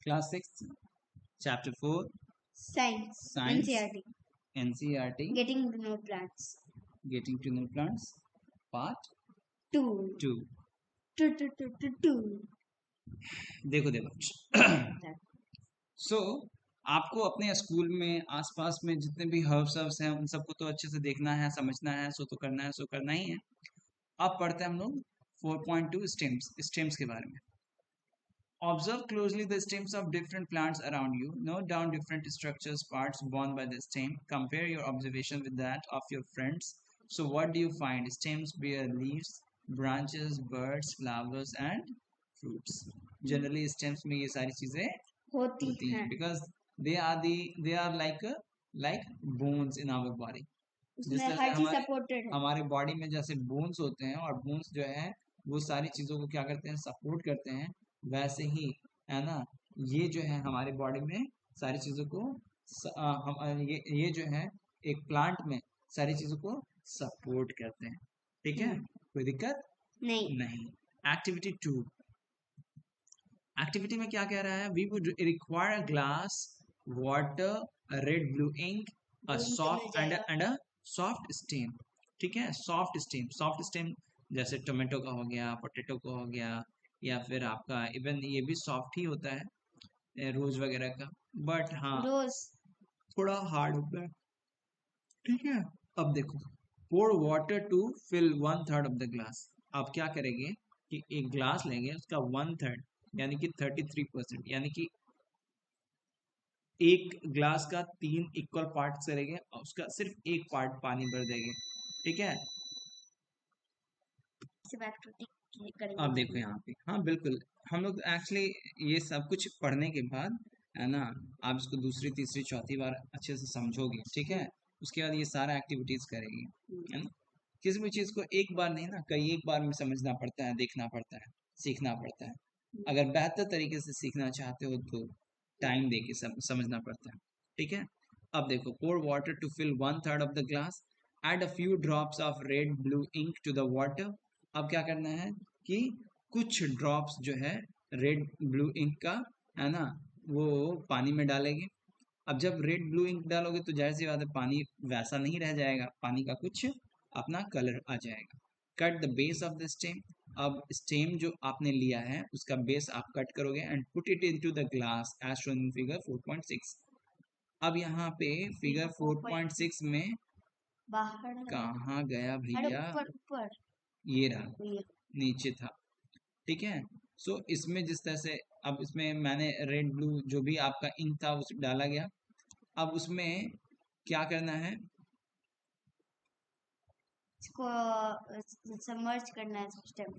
Class 6, Chapter 4, Science. Science, NCRT. NCERT, Getting to know plants. Getting to Know Plants, Part 2. 2. Two. देखो सो आपको अपने school में आसपास में जितने भी हर्ब्स हैं उन सबको तो अच्छे से देखना है, समझना है, सो तो करना है, सो करना ही है। अब पढ़ते हैं हम लोग 4.2 स्टेम्स के बारे में। Observe closely the stems of different plants around you. Note down different structures, parts borne by the stem. Compare your observation with that of your friends. So what do you find? Stems bear leaves, branches, birds, flowers and fruits. Generally stems में ये सारी चीजें होती होती हैं हैं because they are like bones in our body. जिस उसमें तरह से हर चीज सपोर्टेड है। हमारे बॉडी में जैसे बोन्स होते हैं और बोन्स जो है वो सारी चीज़ों को क्या करते हैं, सपोर्ट करते हैं, वैसे ही है ना ये जो है हमारे बॉडी में सारी चीज़ों को ये जो है एक प्लांट में सारी चीज़ों को सपोर्ट करते हैं। ठीक है, कोई दिक्कत नहीं। एक्टिविटी 2, एक्टिविटी में क्या कह रहा है? We would require a glass, water, red blue ink, a soft and a soft stem. ठीक है, सॉफ्ट स्टेम जैसे टोमेटो का हो गया, पोटैटो का हो गया, या फिर आपका इवन ये भी सॉफ्ट ही होता है रोज वगैरह का, बट हाँ रोज थोड़ा हार्ड होता है। ठीक है, अब देखो, pour water to fill 1/3 of the glass। आप क्या करेंगे कि एक ग्लास लेंगे, उसका 1/3 यानी कि 33%, यानी कि एक ग्लास का 3 इक्वल पार्ट करेंगे और उसका सिर्फ एक पार्ट पानी भर देंगे। ठीक है, अब देखो यहाँ पे, हाँ बिल्कुल, हम लोग एक्चुअली ये सब कुछ पढ़ने के बाद है ना, आप इसको दूसरी तीसरी चौथी बार अच्छे से समझोगे। ठीक है, उसके बाद ये सारा एक्टिविटीज करेगी, है ना। किसी भी चीज़ को एक बार नहीं ना, कई एक बार में समझना पड़ता है, देखना पड़ता है, सीखना पड़ता है। अगर बेहतर तरीके से सीखना चाहते हो तो टाइम दे के समझना पड़ता है। ठीक है, अब देखो, pour water to fill 1/3 of the glass, add a few drops of red blue ink to the water। अब क्या करना है कि कुछ ड्रॉप्स जो है रेड ब्लू इंक का, है ना, वो पानी में डालेंगे। अब जब रेड ब्लू इंक डालोगे तो जाहिर सी बात है पानी वैसा नहीं रह जाएगा, पानी का कुछ अपना कलर आ जाएगा। Cut the base of the stem. अब स्टेम जो आपने लिया है उसका बेस आप कट करोगे and put it into the glass as shown in figure 4.6। अब यहाँ पे फिगर 4.6 में बाहर कहाँ गया भैया? ऊपर ये रहा, नीचे था। ठीक है, सो इसमें जिस तरह से अब इसमें मैंने रेड ब्लू जो भी आपका इंक था उस डाला गया। अब उसमें क्या करना है? इसको सबमर्ज करना है सिस्टम।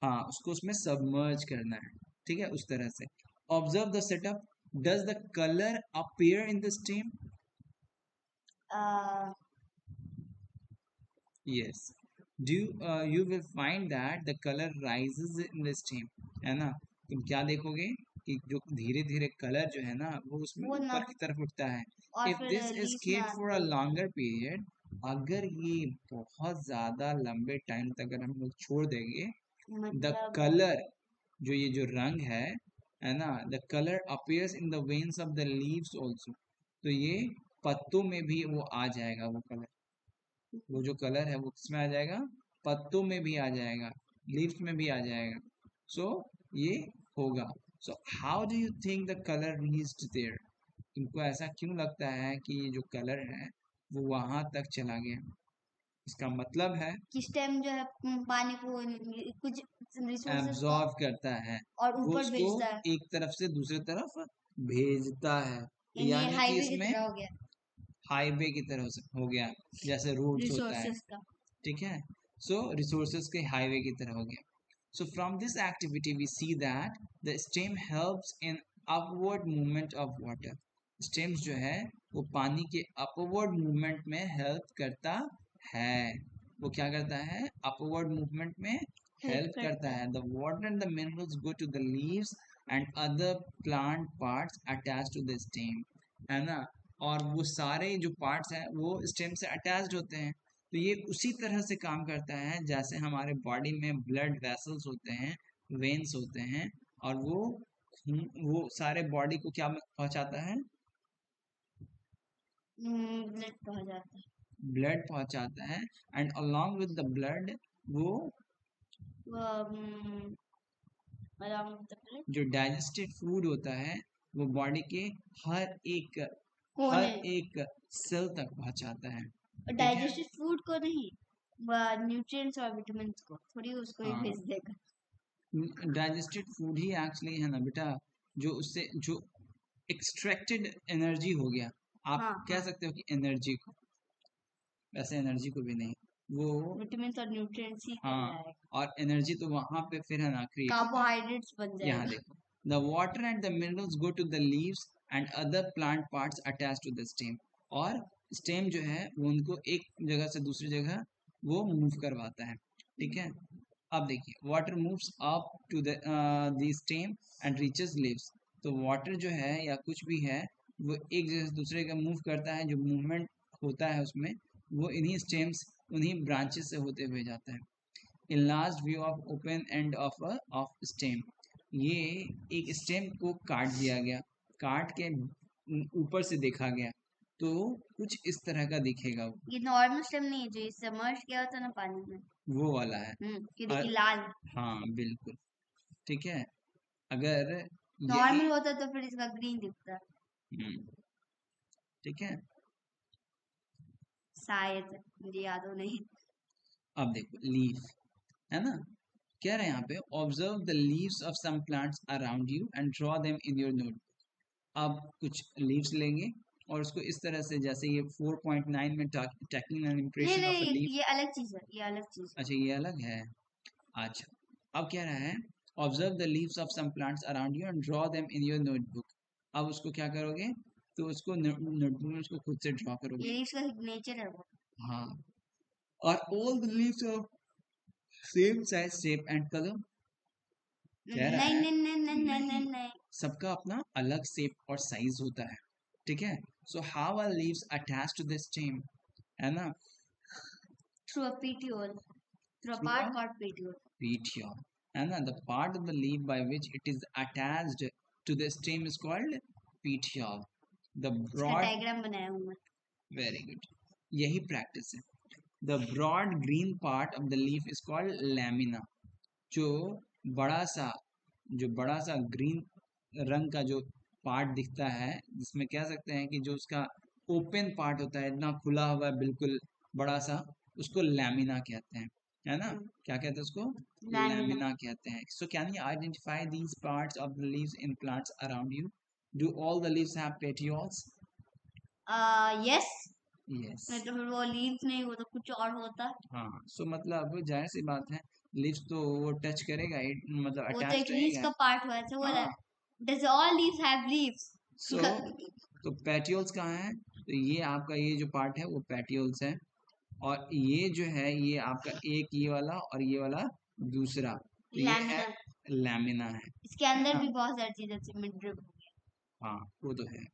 हाँ, उसको उसमें सबमर्ज करना है। ठीक है, उस तरह से observe the setup. Does the colour appear in the steam? Yes, do you will find that the colour rises in the steam, है ना। तुम क्या देखोगे कि जो धीरे धीरे कलर जो है ना वो उसमें ऊपर की तरफ उठता है। If this is kept for a longer period, अगर ये बहुत ज्यादा लंबे टाइम तक अगर हम लोग छोड़ देंगे, द कलर जो ये जो रंग है ना, the colour appears in the veins of the leaves also. तो ये पत्तों में भी वो आ जाएगा, वो कलर, वो जो कलर है वो किसमें आ जाएगा? पत्तों में भी आ जाएगा, लीव्स में भी आ जाएगा। सो ये होगा। So how do you think the colour reached there? तुमको ऐसा क्यों लगता है कि ये जो कलर है वो वहां तक चला गया? इसका मतलब है कि स्टेम जो है पानी को कुछ एब्जॉर्ब करता है और वो ऊपर उसको भेजता है। एक तरफ से दूसरी तरफ भेजता है। ये यानी कि हाईवे की इसमें तरह हो गया, हाईवे की तरह से हो गया, जैसे रोड्स होता है। रिसोर्सेज का। ठीक है, सो रिसोर्सेज के हाईवे की तरह हो गया। So from this activity we see that the stem helps in upward movement of water। stems जो है वो पानी के upward movement में help करता है। वो क्या करता है? upward movement में help करता है। The water and the minerals go to the leaves and other plant parts attached to the stem, है ना। और वो सारे जो parts हैं वो stem से attached होते हैं। तो ये उसी तरह से काम करता है जैसे हमारे बॉडी में ब्लड वेसल्स होते हैं, वेन्स होते हैं, और वो वो सारे बॉडी को क्या पहुंचाता है? ब्लड पहुंच जाता है। ब्लड पहुंचाता है, and along with the blood वो along with the blood जो डाइजेस्टेड फूड होता है वो बॉडी के हर एक कोने सेल तक पहुंचाता है। ठीक है, डाइजेस्टेड फूड को नहीं, न्यूट्रिएंट्स और विटामिन्स को थोड़ी उसको ही हाँ भेज देगा। डाइजेस्टेड फूड ही एक्चुअली है ना बेटा, जो उससे जो एक्सट्रैक्टेड एनर्जी हो गया, आप हाँ कह हाँ सकते हो कि एनर्जी को, वैसे एनर्जी को भी नहीं, वो विटामिन्स और न्यूट्रिएंट्स ही हाँ, कहलाएगा। और एनर्जी तो वहां पे फिर है ना क्रिएट, कार्बोहाइड्रेट्स बन यहाँ जाएगा। देखो, the water and the minerals go to the leaves and other plant parts attach to the stem, और स्टेम जो है वो उनको एक जगह से दूसरी जगह वो मूव करवाता है। ठीक है, अब देखिए, water moves up to the stem and reaches leaves, तो वाटर जो है या कुछ भी है वो एक जगह से दूसरे जगह मूव करता है, जो मूवमेंट होता है उसमें वो इन्हीं स्टेम्स, उन्हीं ब्रांचेस से होते हुए जाता है। In last view of open end of stem, ये एक स्टेम को काट दिया गया, काट के ऊपर से देखा गया तो कुछ इस तरह का दिखेगा वो, ये नॉर्मल स्टेम नहीं है, जो ये सबमर्ज किया होता है ना पानी में, वो वाला है। ये और देखिए लाल, हाँ बिल्कुल, ठीक है, अगर यही नॉर्मल होता तो फिर इसका ग्रीन दिखता है ठीक है, शायद, मुझे याद हो नहीं। अब देखो लीफ है ना, कह रहे हैं यहाँ पे observe the leaves of some plants around you and draw them in your notebook. अब कुछ लीव्स लेंगे और उसको इस तरह से, जैसे ये 4.9 में टेकिंग एन नहीं इंप्रेशन ऑफ अ नहीं, लीफ, ये अलग चीज है, ये अलग चीज। अच्छा ये अलग है। अच्छा, अब क्या रहा है, observe the leaves of some plants around you and draw them in your notebook. अब उसको क्या करोगे, तो उसको नोटबुक में उसको खुद से ड्रॉ ये करोगे। लीव्स का सिग्नेचर है वो। हाँ, और all the leaves of same size shape and colour, कह रहा नहीं है नहीं नहीं नहीं नहीं नहीं नहीं, सबका अपना अलग शेप और साइज होता है। ठीक है, so how are leaves attached to the stem, है ना, through a petiole, through a through part a called petiole। petiole, है ना, the part of the leaf by which it is attached to the stem is called petiole, the इसका broad, diagram बनाया हूँ मैं। very good, यही practice है। the broad green part of the leaf is called lamina, जो बड़ा सा green रंग का जो पार्ट दिखता है, जिसमें कह सकते हैं कि जो उसका ओपन पार्ट होता है, इतना खुला हुआ बिल्कुल बड़ा सा, उसको लैमिना कहते हैं, है ना, क्या कहते हैं उसको, लैमिना कहते हैं। So can you identify these parts of the leaves in plants around you, do all the leaves have petioles? Yes, yes, नहीं तो फिर वो लीव्स नहीं, वो तो कुछ और होता। हाँ, सो मतलब जाहिर सी बात है, लीव्स तो वो टच करेगा ही, मतलब वो तो अटैच एक लीव्स रहेगा। का पार्ट हुआ, ऐसे बोला हाँ, does all leaves have leaves. So तो पेटियोल्स कहाँ है, तो ये आपका ये जो पार्ट है वो पेटियोल्स है, और ये जो है ये आपका एक ये वाला और ये वाला दूसरा, तो ये है लैमिना है। इसके अंदर भी बहुत सारी चीजें जैसे मिडरिप हो गया। हाँ वो तो है।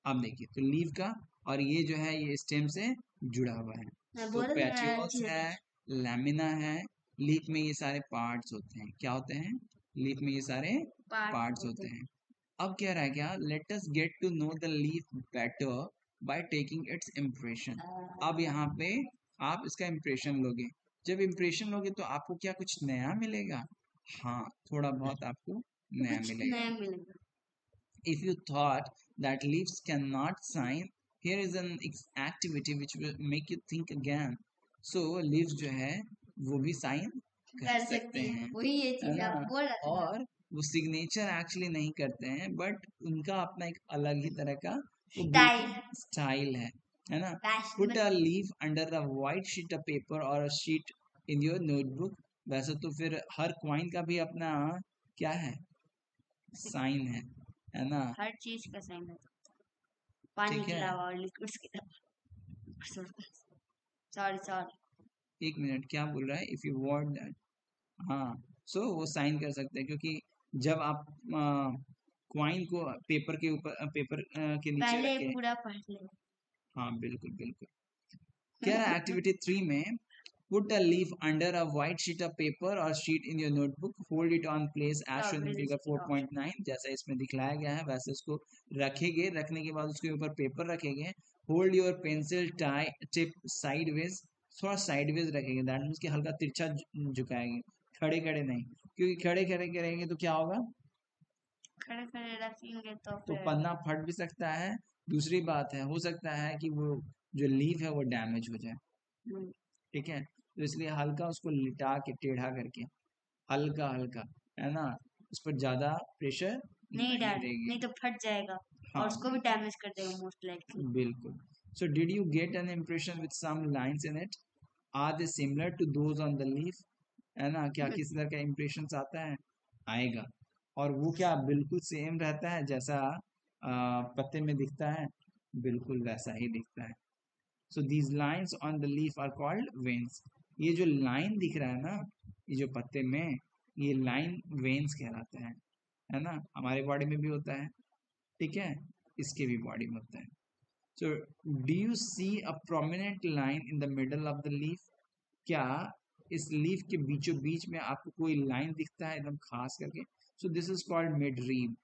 अब देखिए, तो लीव का, और ये जो है ये स्टेम से जुड़ा हुआ है, मैं तो बोल रहा पेटियोल्स है, लैमिना है, लीफ में ये सारे पार्ट्स होते हैं, क्या होते हैं, लीफ में ये सारे पार्ट्स होते हैं। अब क्या रह गया, let us get to know the leaf better by taking its impression. अब यहाँ पे आप इसका इम्प्रेशन लोगे, जब इम्प्रेशन लोगे तो आपको क्या कुछ नया मिलेगा, हाँ थोड़ा बहुत आपको नया मिलेगा। If you thought that leaves cannot sign, here is an activity which will make you think again. So leaves जो है वो भी साइन कर सकते हैं, वही ये चीज आप बोल रहे थे। और वो सिग्नेचर एक्चुअली नहीं करते हैं, बट उनका अपना एक अलग ही तरह का स्टाइल है ना। Put a leaf under a white sheet of paper और a sheet in your notebook. वैसे तो फिर हर क्वाइन का भी अपना क्या है, साइन है ना, हर चीज का साइन है, पानी के अलावा और लिक्विड्स के अलावा। सॉरी एक मिनट, क्या बोल रहा है, इफ यू वांट दैट, हाँ, सो वो साइन कर सकते हैं, क्योंकि जब आप क्वाइन को पेपर के ऊपर, पेपर के नीचे पहले रखे, पूरा पढ़ ले। हाँ बिल्कुल बिल्कुल। क्या है एक्टिविटी 3 में, Put a leaf under a white sheet of paper or sheet in your notebook. Hold it on place as shown in figure 4.9. जैसा इसमें दिखलाया गया है वैसे उसको रखेंगे. रखने के बाद उसके ऊपर पेपर रखेंगे. Hold your pencil tip sideways. थोड़ा sideways रखेंगे. दैट मीन्स कि हल्का तिरछा झुकाएंगे. खड़े खड़े नहीं, क्योंकि खड़े खड़े करेंगे तो क्या होगा, खड़े खड़े रखेंगे तो पन्ना फट भी सकता है. दूसरी बात है, हो सकता है कि वो जो लीफ है वो डैमेज हो जाए. ठीक है, तो इसलिए हल्का उसको लिटा के टेढ़ा करके हल्का हल्का, है ना, उस पर ज्यादा प्रेशर नहीं डालेंगे, नहीं तो फट जाएगा. हाँ, और उसको भी डैमेज कर देगा मोस्ट लाइकली. बिल्कुल. So did you get an impression with some lines in it? Are they similar to those on the leaf? है ना, क्या किसी तरह का इम्प्रेशन आता है? आएगा. और वो क्या बिल्कुल सेम रहता है जैसा पत्ते में दिखता है? बिल्कुल वैसा ही दिखता है. So these lines on the leaf are called veins. ये जो लाइन दिख रहा है ना, ये जो पत्ते में, ये लाइन वेन्स कहलाता है ना. हमारे बॉडी में भी होता है, ठीक है, इसके भी बॉडी में होता है. So do you see a prominent line in the middle of the leaf? क्या इस लीफ के बीचों बीच में आपको कोई लाइन दिखता है एकदम खास करके? So this is called mid रीब.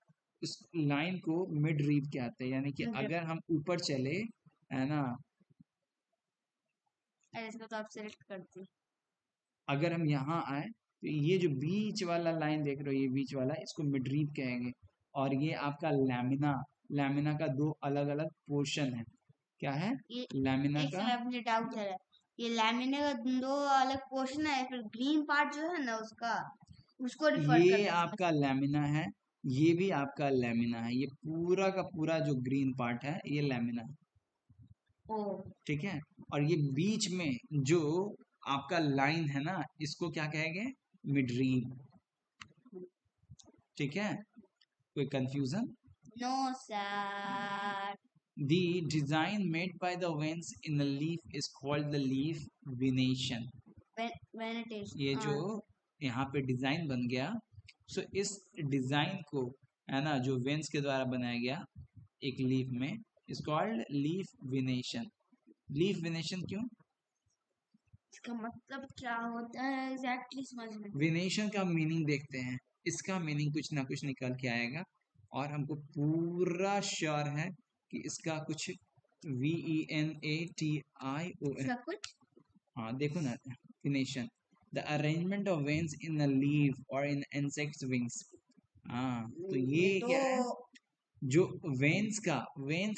इस लाइन को मिड रीब कहते हैं. यानी कि अगर हम ऊपर चले, है ना, इसको तो आप सिलेक्ट करते हैं. अगर हम यहाँ आए तो ये जो बीच वाला लाइन देख रहे हो, ये बीच वाला, इसको मिडरीब कहेंगे. और ये आपका लैमिना. लैमिना का दो अलग अलग पोर्शन है. क्या है? लैमिना का. मुझे डाउट है, ये लैमिना का दो अलग पोर्शन है, फिर ग्रीन पार्ट जो है ना उसका, उसको रिफर करते हैं. ये आपका लैमिना है, ये भी आपका लैमिना है. ये पूरा का पूरा जो ग्रीन पार्ट है ये लैमिना है. ठीक है. और ये बीच में जो आपका लाइन है ना, इसको क्या कहेंगे? मिडरीब. ठीक है, कोई confusion? No sir. The design made by the veins in the leaf is called the leaf venation. ये जो यहाँ पे डिजाइन बन गया, सो इस डिजाइन को, है ना, जो वेन्स के द्वारा बनाया गया एक लीफ में, is called leaf venation. Leaf venation क्यों? इसका मतलब क्या होता है एग्जैक्टली समझ में. वेनेशन का मीनिंग देखते हैं. इसका मीनिंग कुछ ना कुछ निकल के आएगा और हमको पूरा श्योर है कि इसका कुछ VENATION. हाँ देखो ना, venation, the arrangement of veins in a leaf और इन इंसेक्ट्स विंग्स. हाँ, तो ये क्या है, जो वेन्स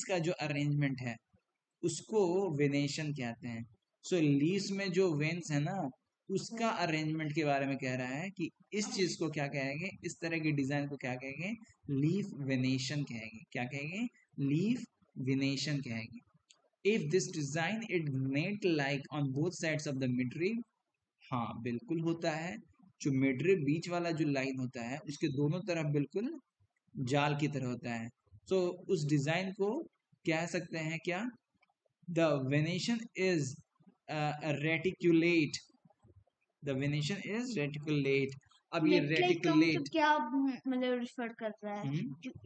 का जो अरेंजमेंट है उसको वेनेशन कहते हैं. सो लीव्स में जो वेन्स है ना, उसका अरेंजमेंट के बारे में कह रहा है कि इस चीज को क्या कहेंगे, इस तरह की डिजाइन को क्या कहेंगे? लीफ वेनेशन कहेंगे. क्या कहेंगे? लीफ वेनेशन कहेंगे. If this design it net like on both sides of the midrib. हाँ बिल्कुल होता है. जो मिडरीब बीच वाला जो लाइन होता है उसके दोनों तरफ बिल्कुल जाल की तरह होता है. तो उस डिजाइन को कह सकते हैं क्या? The venation is reticulate. The venation is reticulate. अब ये रेटिकुलेट क्या मतलब रिफर कर रहा है?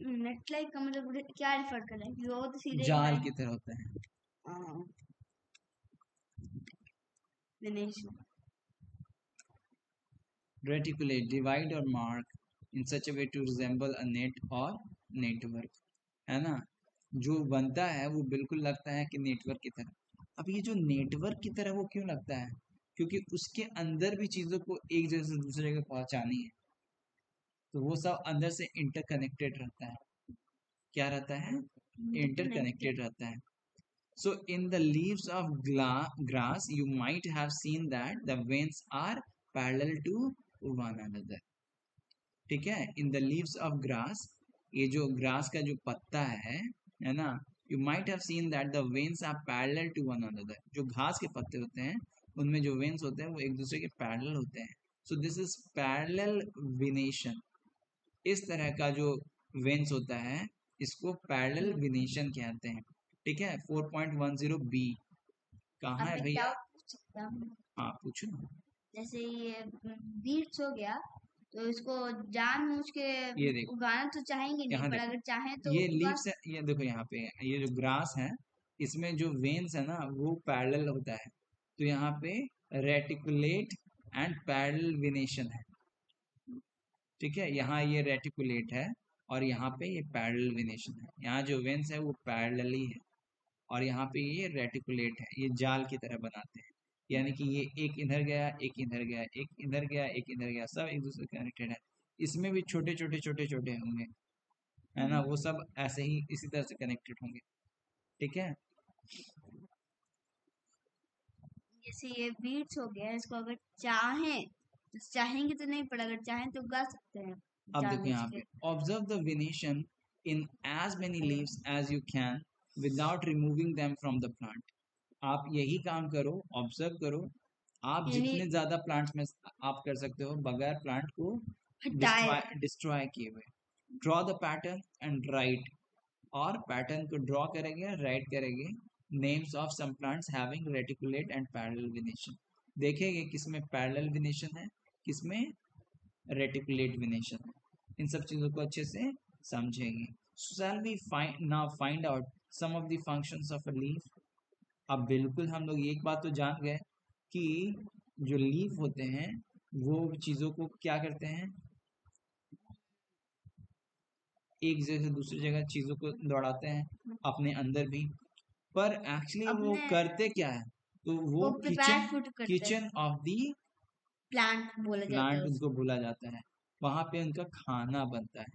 नेट लाइक का मतलब क्या रिफर कर रहा है? वो तो सीधे जाल की तरह होता है. Venation. Reticulate, divide or mark in such a way to resemble a net or network. है ना, जो बनता है वो बिल्कुल लगता है कि नेटवर्क की तरह. अब ये जो नेटवर्क की तरह वो क्यों लगता है? क्योंकि उसके अंदर भी चीजों को एक जगह से दूसरे जगह पहुंचानी है, तो वो सब अंदर से इंटरकनेक्टेड रहता है. क्या रहता है? इंटरकनेक्टेड रहता है. So in the leaves of grass you might have seen that the veins are parallel to one another. ठीक है, in the leaves of grass, ये जो ग्रास का जो पत्ता है ना, you might have seen that the veins are parallel to one another. जो घास के पत्ते होते हैं उनमें जो वेन्स होते हैं वो एक दूसरे के पैरेलल होते हैं. So this is parallel venation. इस तरह का जो वेन्स होता है इसको पैरेलल वेनेशन कहते हैं. ठीक है. 4.10B कहाँ है भैया? हाँ पूछो ना. जैसे ये बीट्स हो गया, तो इसको जानबूझ के ये उगाना तो चाहेंगे नहीं, पर अगर चाहें तो ये लीव्स है, ये देखो यहाँ पे ये जो ग्रास है इसमें जो वेन्स है ना वो पैरेलल होता है. तो यहाँ पे रेटिकुलेट एंड पैरेलल वेनेशन है, ठीक है। यहाँ ये रेटिकुलेट है और यहाँ पे ये पैरेलल वेनेशन है। यहाँ जो वेन्स है वो पैरेलली है और यहाँ पे ये रेटिकुलेट है, ये जाल की तरह बनाते हैं, यानी कि ये एक इधर गया, एक इधर गया, एक इधर गया, एक इधर गया, सब एक दूसरे से कनेक्टेड है। इसमें भी छोटे छोटे छोटे छोटे होंगे, है ना, वो सब ऐसे ही इसी तरह से कनेक्टेड होंगे, ठीक है। जैसे ये बीट्स हो गया, इसको अगर चाहेंगे तो नहीं, पर अगर चाहें तो गा सकते हैं। अब देखो यहाँ पे observe the venation in as many leaves as you can without removing them from the plant. आप यही काम करो, ऑब्जर्व करो, आप जितने ज्यादा प्लांट्स में आप कर सकते हो बगैर प्लांट को डिस्ट्रॉय किए हुए। Draw the pattern and write, और पैटर्न को ड्रॉ करेंगे, राइट करेंगे names of some plants having reticulate and parallel venation. देखेंगे किसमें पैरेलल वेनेशन है, किसमें रेटिकुलेट वेनेशन है, इन सब चीजों को अच्छे से समझेंगे। Shall we find out some of the functions of a leaf? अब बिल्कुल हम लोग एक बात तो जान गए कि जो लीफ होते हैं वो चीजों को क्या करते हैं, एक जगह से दूसरी जगह चीजों को दौड़ाते हैं अपने अंदर भी, पर एक्चुअली वो करते क्या है, तो वो किचन ऑफ दी प्लांट उनको बोला जाता है, वहां पे उनका खाना बनता है।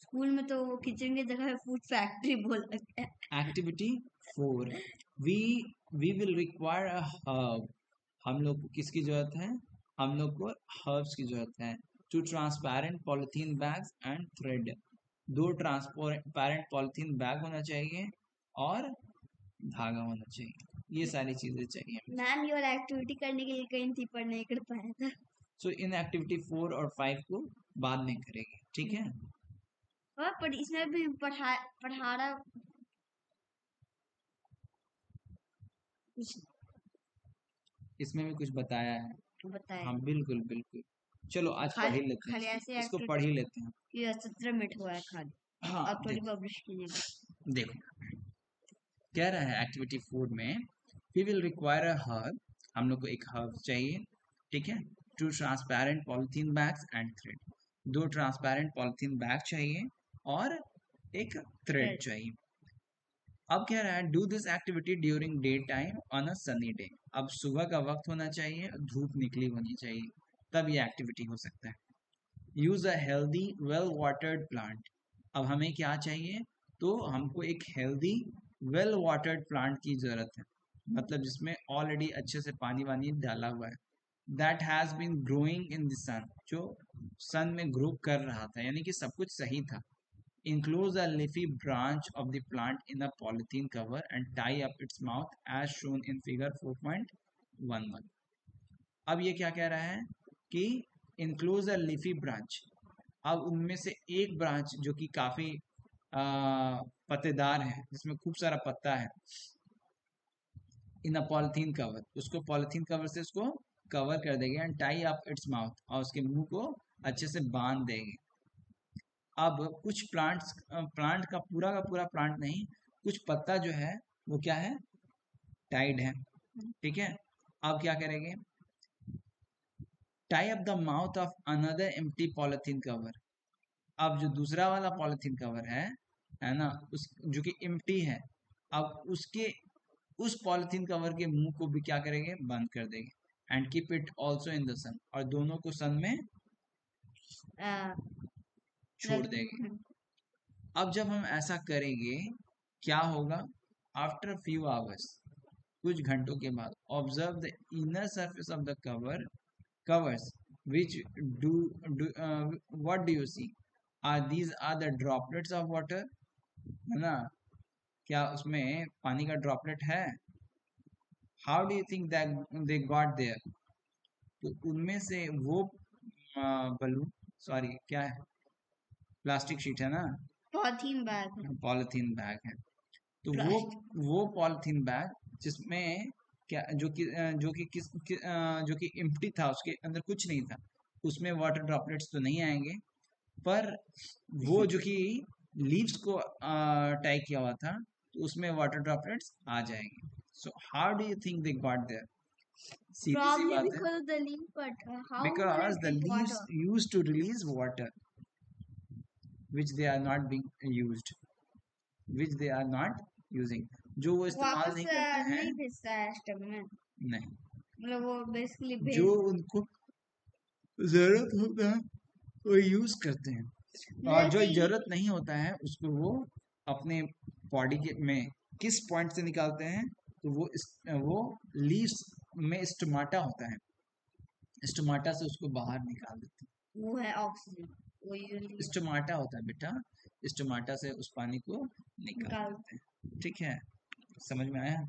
स्कूल में तो वो किचन की जगह फूड फैक्ट्री बोला है। Activity 4, we will require a herb. हम लोग को किसकी जरूरत है, हम लोग को हर्ब्स की जरूरत है। Two transparent polythene bags and thread, 2 transparent polythene bag होना चाहिए और धागा होना चाहिए, ये सारी चीजें चाहिए। मैम ये वाला एक्टिविटी करने के लिए कहीं थी पर नहीं कर पाया था। सो इन एक्टिविटी 4 और 5 को बाद में करेंगे, ठीक है। पर इसमें भी पढ़ा रहा इसमें भी कुछ बताया है। हाँ बिल्कुल बिल्कुल, चलो आज पढ़ ही लेते हैं, इसको पढ़ ही लेते हैं। ये 17 मिनट हुआ है खाली। हाँ अब थोड़ी पब्लिश कीजिएगा। देखो कह रहा है एक्टिविटी 4 में we will require a herb, हम लोग को एक हर्ब चाहिए, ठीक है। 2 transparent polythene bags and thread, 2 transparent polythene bag चाहिए और एक थ्रेड चाहिए। अब कह रहा है do this activity during day time on a sunny day. अब सुबह का वक्त होना चाहिए, धूप निकली होनी चाहिए, तब ये एक्टिविटी हो सकता है। Use a healthy well watered plant. अब हमें क्या चाहिए, तो हमको एक हेल्दी वेल वाटर्ड प्लांट की जरूरत है, मतलब जिसमें ऑलरेडी अच्छे से पानी वानी डाला हुआ है। That has been growing in the sun, जो सन में ग्रो कर रहा था, यानी कि सब कुछ सही था। Enclose a leafy branch of the plant in a polythene cover and tie up its mouth as shown in figure 4.11। अब ये क्या कह रहा है कि enclose a leafy branch, अब उनमें से एक ब्रांच जो कि काफी पत्तेदार है, जिसमें खूब सारा पत्ता है, इन अ पॉलिथीन कवर, उसको पॉलिथीन कवर से उसको कवर कर देंगे and tie up its mouth, और उसके मुंह को अच्छे से बांध देंगे। अब कुछ प्लांट का पूरा प्लांट नहीं, कुछ पत्ता जो है वो क्या है, टाइड है, ठीक है। अब क्या करेंगे, tie up the mouth of another empty polythene cover. अब जो दूसरा वाला पॉलिथीन कवर है ना, उस जो कि एम्प्टी है, अब उसके उस पॉलिथीन कवर के मुंह को भी क्या करेंगे, बंद कर देंगे। And keep it also in the sun, और दोनों को सन में छोड़ देंगे। अब जब हम ऐसा करेंगे क्या होगा, आफ्टर फ्यू आवर्स, कुछ घंटों के बाद, observe the inner surface of the covers which what do you see, these are the droplets of water, है ना, क्या उसमें पानी का ड्रॉपलेट है। how do you think that they got there, तो उनमें से वो बलून, सॉरी क्या है, प्लास्टिक शीट है ना, पॉलिथीन बैग है, तो वो पॉलिथीन बैग जिसमें क्या जो कि एम्प्टी था, उसके अंदर कुछ नहीं था, उसमें वाटर ड्रॉपलेट्स तो नहीं आएंगे, पर वो जो कि लीव्स को टाई किया हुआ था, तो उसमें वाटर ड्रॉपलेट्स आ जाएंगे। So how do you think they got there, सीधी सी बात है, because the leaves used to release water which they are not being used, which they are not using, जो वो इस्तेमाल नहीं करते हैं, नहीं भेजता है स्टेम में, नहीं, मतलब वो बेसिकली जो उनको जरूरत होता है वो यूज करते हैं, और जो जरूरत नहीं होता है उसको वो अपने बॉडी के में किस पॉइंट से निकालते हैं, तो वो लीव्स में स्टोमाटा होता है, स्टोमाटा से उसको बाहर निकाल देते हैं, वो है ऑक्सीजन, वो स्टोमाटा होता है बेटा, स्टोमाटा से उस पानी को निकाल देते हैं, ठीक है, समझ में आया?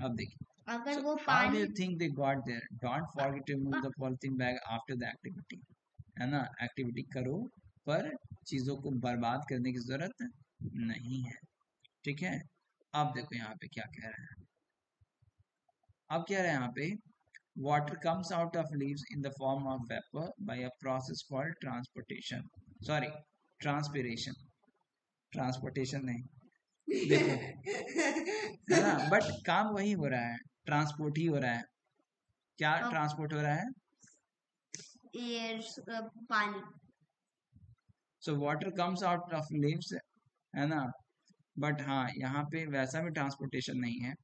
अब देखिए, अगर so वो how do you think they got there? Don't forget to remove the polythene bag after the activity, है ना, एक्टिविटी करो पर चीजों को बर्बाद करने की जरूरत नहीं है, ठीक है। अब देखो यहाँ पे क्या कह रहे हैं, अब कह रहे हैं यहाँ पे water comes out of leaves in the form of vapor by a process called transportation, sorry, transpiration, transportation नहीं, देखो है ना, बट काम वही हो रहा है, ट्रांसपोर्ट ही हो रहा है, क्या ट्रांसपोर्ट हो रहा है, एयर, पानी, so water comes out of leaves, है ना, बट हाँ यहाँ पे वैसा भी ट्रांसपोर्टेशन नहीं है,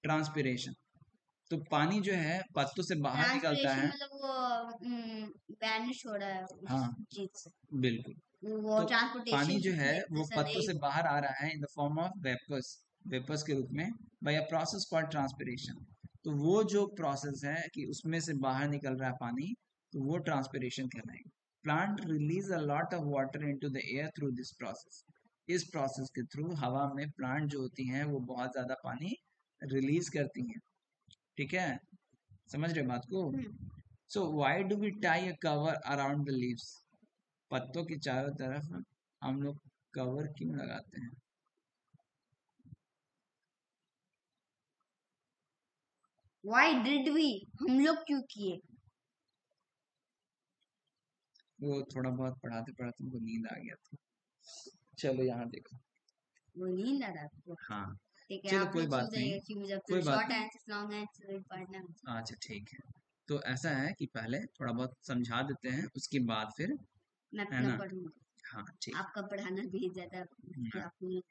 ट्रांसपिरेशन, तो पानी जो है पत्तों से बाहर निकलता है, मतलब वो वैनिश हो रहा है, हाँ चीज से, बिल्कुल, वो तो पानी जो है वो पत्तों से नहीं, बाहर आ रहा है in the form of vapours, vapours के रूप में, by a process called transpiration, तो वो जो प्रोसेस है कि उसमें से बाहर निकल रहा है पानी, तो वो ट्रांसपिरेशन कहलाएगा। Plant release a lot of water into the air through this process, इस प्रोसेस के थ्रू हवा में प्लांट जो होती हैं वो बहुत ज्यादा पानी रिलीज करती हैं, ठीक है, समझ रहे बात को? So why do we tie a cover around the leaves, पत्तों के चारों तरफ हम लोग कवर क्यों लगाते हैं? Why did we? हम लोग क्यों किए? वो थोड़ा बहुत पढ़ाते पढ़ाते उनको नींद आ गया था, चलो यहाँ देखो, वो नींद आ रहा था, हाँ चलो कोई बात नहीं, कोई बात नहीं, अच्छा ठीक है, तो ऐसा है कि पहले थोड़ा बहुत समझा देते हैं, उसके बाद फिर है ना, हाँ ठीक, आपका पढ़ाना भी ज्यादा,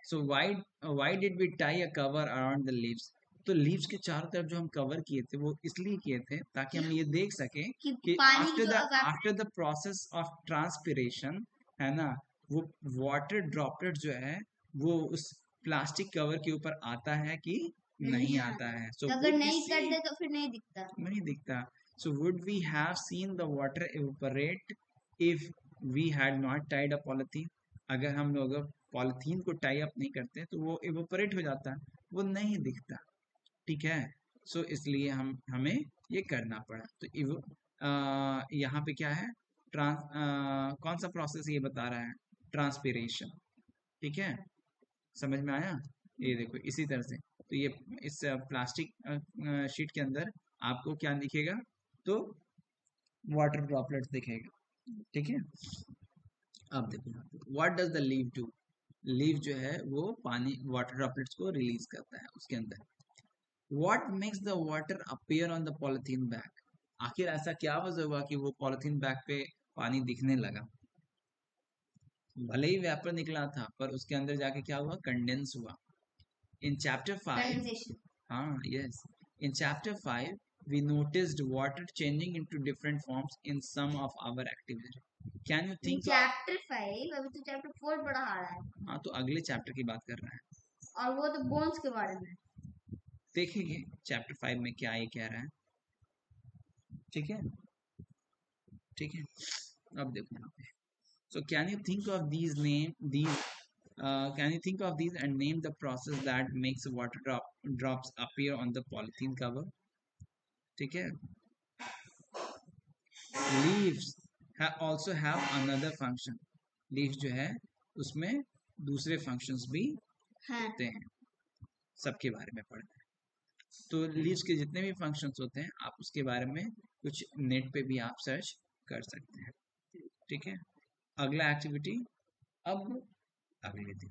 so why did we tie a cover around the leaves, तो लीव्स के चारों तरफ जो हम कवर किए थे वो इसलिए किए थे ताकि हम ये देख सके कि after the process of transpiration, है ना, वो वाटर ड्रॉपलेट जो है वो उस प्लास्टिक कवर के ऊपर आता है कि नहीं आता है, सो अगर नहीं करते तो फिर नहीं दिखता, so would we have seen the water evaporate if we had not tied a polythene, अगर हम लोग पॉलिथीन को टाई अप नहीं करते तो वो इवेपोरेट हो जाता, वो नहीं दिखता, ठीक है, सो इसलिए हमें ये करना पड़ा, तो यहाँ पे क्या है, कौन सा प्रोसेस ये बता रहा है, ट्रांसपिरेशन, ठीक है, समझ में आया? ये देखो इसी तरह से, तो ये इस प्लास्टिक शीट के अंदर आपको क्या दिखेगा, तो वाटर ड्रॉपलेट्स दिखेगा, ठीक है। अब देखो what does the leave do, leave जो है वो पानी वाटर ड्रॉपलेट्स को रिलीज करता है उसके अंदर, what makes the water appear on the polythene bag, आखिर ऐसा क्या वजह हुआ कि वो पॉलिथीन बैग पे पानी दिखने लगा, भले ही वेपर निकला था पर उसके अंदर जाके क्या हुआ, कंडेंस हुआ, इन चैप्टर 5, हाँ yes, in chapter 5 we noticed water changing into different forms in some of our activities, can you think chapter 5, अभी तो चैप्टर 4 पढ़ा रहा है, हाँ तो अगले चैप्टर की बात कर रहा है, और वो तो बोन्स के बारे में, देखेंगे चैप्टर 5 में क्या ये कह रहा है, ठीक है, ठीक है, अब देखो यहाँ पे, so can you think of these can you think of these and name the process that makes water drops appear on the polythene cover, ठीक है, leaves also have another function, leaves जो है उसमें दूसरे functions भी होते हैं, सबके बारे में पढ़ना है, तो leaves के जितने भी functions होते हैं आप उसके बारे में कुछ नेट पे भी आप सर्च कर सकते हैं, ठीक है, अगला एक्टिविटी अब अगले दिन।